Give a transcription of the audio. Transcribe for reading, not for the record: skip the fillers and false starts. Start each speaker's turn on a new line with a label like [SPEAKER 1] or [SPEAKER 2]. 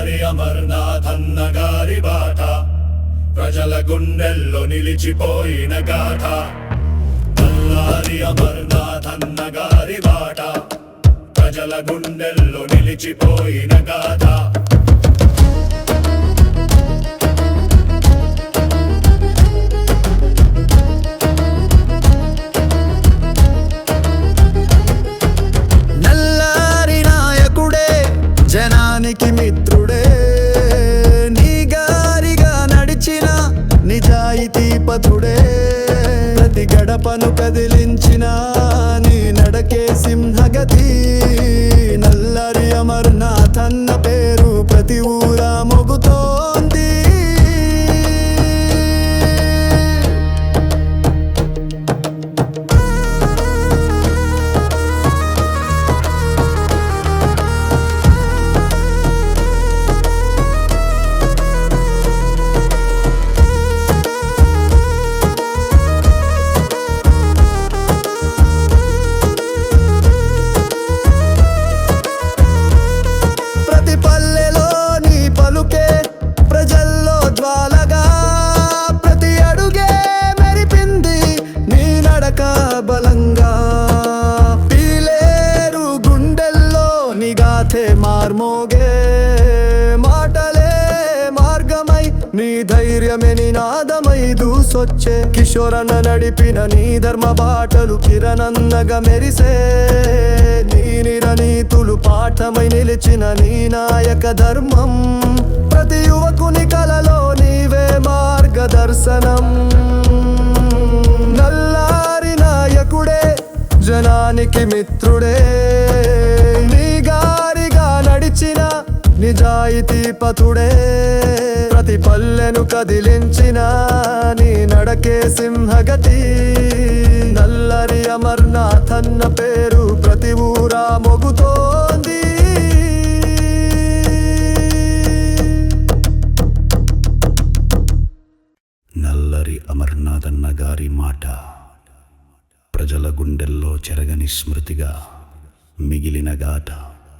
[SPEAKER 1] నల్లారి అమర్నాథన్న గారి బాట ప్రజల గుండెల్లో నిలిచిపోయిన గాథ. నల్లారి అమర్నాథన్న గారి బాట ప్రజల గుండెల్లో నిలిచిపోయిన గాథ.
[SPEAKER 2] జనానికి మిత్రుడే, నీ గారిగా నడిచిన నిజాయితీ పతుడే, ప్రతి గడపను కదిలించిన నీ నడకే సింహగతి. నల్లారి అమర్నాథ్ అన్న పేరు ప్రతి ఊరా మోగుతోంది. బలంగా పీలేరు గుండెల్లో నిగాథే మార్మోగే, మాటలే మార్గమై నీ ధైర్యమే నినాదమై దూసొచ్చే. కిషోరన్న నడిపిన నీ ధర్మ బాటలు కిరణన్నగా మెరిసే, నీ నిరనీతులు పాఠమై నిలిచిన నీ నాయక ధర్మం. ప్రతి యువకుని కలలో నీవే మార్గదర్శనం. నల్లారి నాయకుడే, జనానికి మిత్రుడే, నీ గారిగా నడిచిన నిజాయితీ పతుడే, ప్రతి పల్లెను కదిలించిన నీ నడకే సింహగతి. నల్లారి అమర్నాథ్ అన్న పేరు ప్రతి ఊరా మోగుతోంది.
[SPEAKER 3] నల్లారి అమర్నాథ్ అన్న గారి మాట ప్రజల గుండెల్లో చెరగని స్మృతిగా మిగిలిన గాథ.